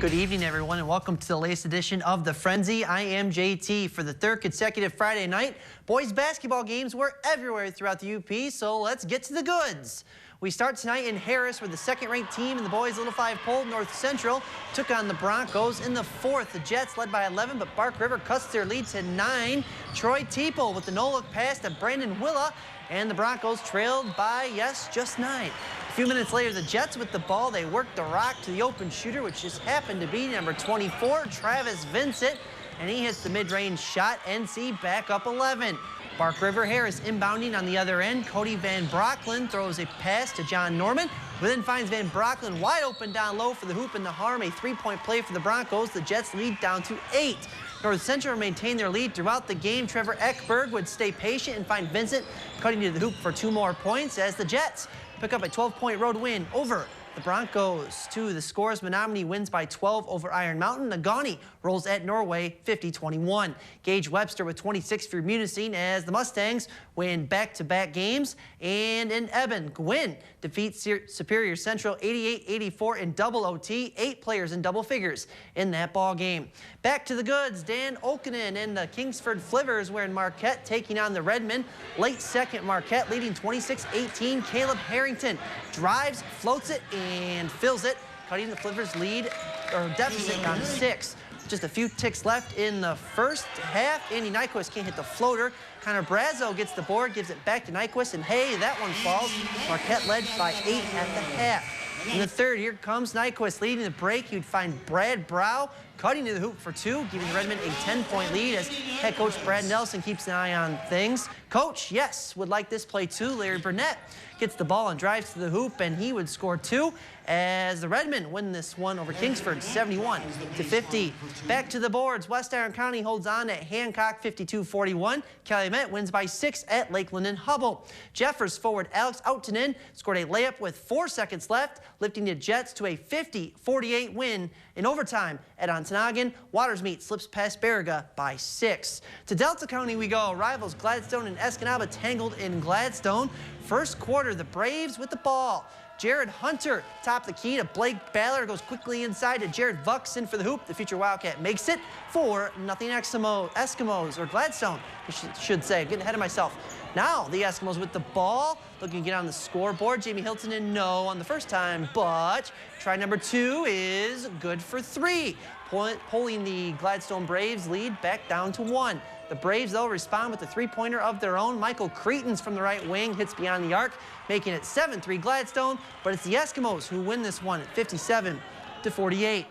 Good evening, everyone, and welcome to the latest edition of The Frenzy. I am JT. For the third consecutive Friday night, boys basketball games were everywhere throughout the UP, so let's get to the goods. We start tonight in Harris, where the second-ranked team in the boys' Little Five poll, North Central, took on the Broncos in the fourth. The Jets led by 11, but Bark River cuts their lead to 9. Troy Teeple with the no-look pass to Brandon Willa, and the Broncos trailed by, yes, just 9. A few minutes later, the Jets with the ball, they worked the rock to the open shooter, which just happened to be number 24, Travis Vincent, and he hits the mid-range shot. NC back up 11. Bark River Harris inbounding on the other end. Cody Van Brocklin throws a pass to John Norman, who then finds Van Brocklin wide open down low for the hoop and the harm. A three-point play for the Broncos. The Jets lead down to 8. North Central maintained their lead throughout the game. Trevor Eckberg would stay patient and find Vincent cutting to the hoop for 2 more points as the Jets pick up a 12-point road win over the Broncos. To the scores, Menominee wins by 12 over Iron Mountain. Negaunee rolls at Norway 50-21. Gage Webster with 26 for Munising as the Mustangs win back-to-back games. And in Eben, Gwynn defeats Superior Central 88-84 in double OT. 8 players in double figures in that ball game. Back to the goods, Dan Okenen and the Kingsford Flivers were in Marquette taking on the Redmond. Late second, Marquette leading 26-18. Caleb Harrington drives, floats it, and fills it, cutting the Flivers lead or deficit down to 6. Just a few ticks left in the first half. Andy Nyquist can't hit the floater. Connor Brazo gets the board, gives it back to Nyquist, and hey, that one falls. Marquette led by 8 at the half. In the third, here comes Nyquist leading the break. You'd find Brad Brow cutting to the hoop for 2, giving Redmond a 10-point lead as head coach Brad Nelson keeps an eye on things. Coach, yes, would like this play too. Larry Burnett gets the ball and drives to the hoop, and he would score 2 as the Redmond win this one over Kingsford 71-50. Back to the boards. West Iron County holds on at Hancock 52-41. Calumet wins by 6 at Lakeland and Hubble. Jeffers forward Alex Outtonen scored a layup with 4 seconds left, lifting the Jets to a 50-48 win in overtime at Ontonagon. Watersmeet slips past Baraga by 6. To Delta County we go. Rivals Gladstone and Escanaba tangled in Gladstone. First quarter, the Braves with the ball. Jared Hunter top the key to Blake Ballard, goes quickly inside to Jared Vuxen for the hoop. The future Wildcat makes it 4-0 Eskimos, or Gladstone, I should say. Getting ahead of myself. Now the Eskimos with the ball, looking to get on the scoreboard. Jamie Hilton in no on the first time, but try number 2 is good for 3. Pulling the Gladstone Braves lead back down to 1. The Braves, though, respond with a 3-pointer of their own. Michael Cretons from the right wing hits beyond the arc, making it 7-3 Gladstone, but it's the Eskimos who win this one at 57-48.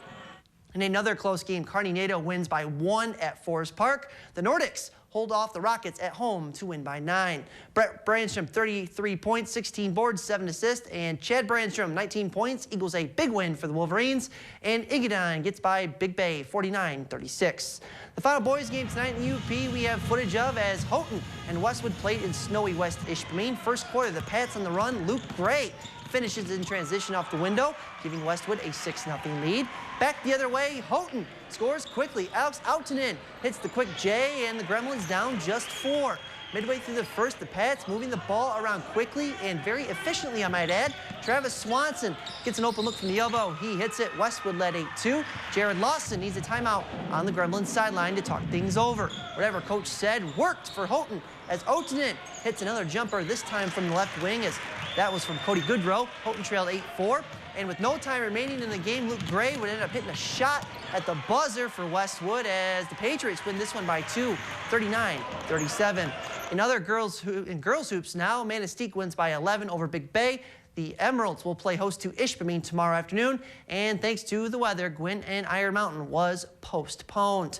In another close game, Kearney Nato wins by 1 at Forest Park. The Nordics hold off the Rockets at home to win by 9. Brett Brandstrom, 33 points, 16 boards, 7 assists, and Chad Brandstrom, 19 points, equals a big win for the Wolverines. And Igadine gets by Big Bay, 49-36. The final boys game tonight in the UP we have footage of as Houghton and Westwood played in snowy West Ishpeming. First quarter, the Pats on the run. Luke Gray finishes in transition off the window, giving Westwood a 6-0 lead. Back the other way, Houghton scores quickly. Alex Outtonen hits the quick J, and the Gremlins down just 4. Midway through the first, the Pats moving the ball around quickly and very efficiently, I might add. Travis Swanson gets an open look from the elbow. He hits it. Westwood led 8-2. Jared Lawson needs a timeout on the Gremlins sideline to talk things over. Whatever coach said worked for Houghton as Outtonen hits another jumper, this time from the left wing, as that was from Cody Goodrow. Houghton trailed 8-4. And with no time remaining in the game, Luke Gray would end up hitting a shot at the buzzer for Westwood as the Patriots win this one by 2, 39-37. In girls hoops now, Manistee wins by 11 over Big Bay. The Emeralds will play host to Ishpeming tomorrow afternoon. And thanks to the weather, Gwynn and Iron Mountain was postponed.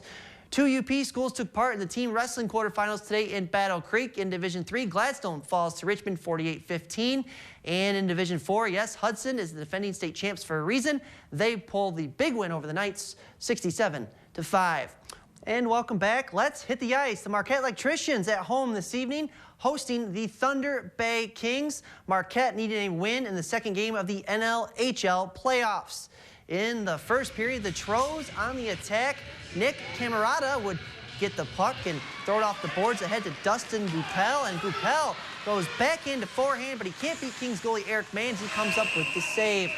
2 UP schools took part in the team wrestling quarterfinals today in Battle Creek. In Division 3, Gladstone falls to Richmond 48-15. And in Division 4, yes, Hudson is the defending state champs for a reason. They pull the big win over the Knights 67-5. And welcome back. Let's hit the ice. The Marquette Electricians at home this evening, hosting the Thunder Bay Kings. Marquette needed a win in the second game of the NLHL playoffs. In the first period, the Tros on the attack. Nick Camerata would get the puck and throw it off the boards ahead to Dustin Goupel, and Goupel goes back into forehand, but he can't beat Kings goalie Eric Manns. He comes up with the save.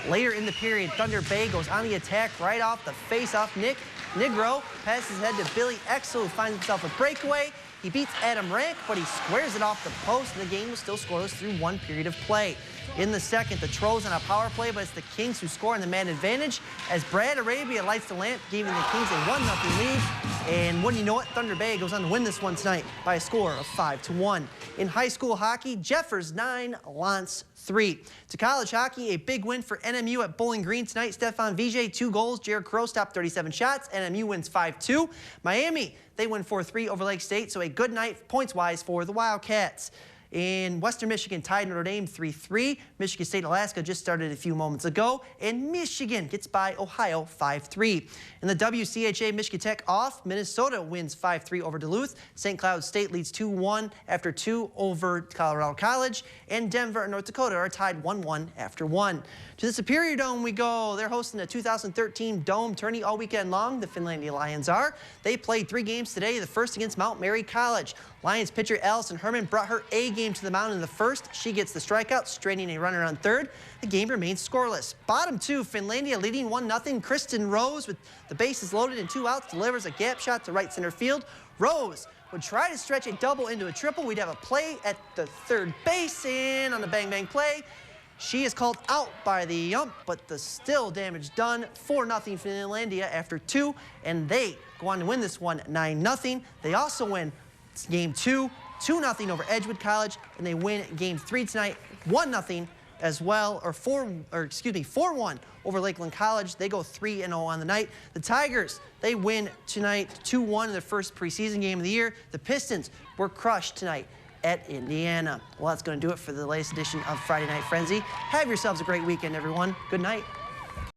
Later in the period, Thunder Bay goes on the attack right off the face-off. Nick Nigro passes ahead to Billy Exel, who finds himself a breakaway. He beats Adam Rank, but he squares it off the post, and the game was still scoreless through one period of play. In the second, the Trolls on a power play, but it's the Kings who score in the man advantage as Brad Arabia lights the lamp, giving the Kings a 1-0 lead. And wouldn't you know it, Thunder Bay goes on to win this one tonight by a score of 5-1. In high school hockey, Jeffers 9, Lance 3. To college hockey, a big win for NMU at Bowling Green tonight. Stefan Vijay, 2 goals. Jared Crow stopped 37 shots. NMU wins 5-2. Miami, they win 4-3 over Lake State, so a good night points-wise for the Wildcats. In Western Michigan tied Notre Dame 3-3. Michigan State, Alaska just started a few moments ago. And Michigan gets by Ohio 5-3. In the WCHA, Michigan Tech off. Minnesota wins 5-3 over Duluth. St. Cloud State leads 2-1 after 2 over Colorado College. And Denver and North Dakota are tied 1-1 after 1. To the Superior Dome we go. They're hosting the 2013 Dome Tourney all weekend long. The Finlandia Lions are. They played 3 games today, the first against Mount Mary College. Lions pitcher Allison Herman brought her A game to the mound in the first. She gets the strikeout, straining a runner on third. The game remains scoreless. Bottom 2, Finlandia leading 1-0. Kristen Rose, with the bases loaded and 2 outs, delivers a gap shot to right center field. Rose would try to stretch a double into a triple. We'd have a play at the third base, and on the bang-bang play, she is called out by the ump, but the still damage done. 4-0 Finlandia after 2, and they go on to win this one 9-0. They also win game 2, 2-0 over Edgewood College, and they win game 3 tonight, 1-0 as well, or 4-1 over Lakeland College. They go 3-0 on the night. The Tigers, they win tonight 2-1 in their first preseason game of the year. The Pistons were crushed tonight at Indiana. Well, that's going to do it for the latest edition of Friday Night Frenzy. Have yourselves a great weekend, everyone. Good night.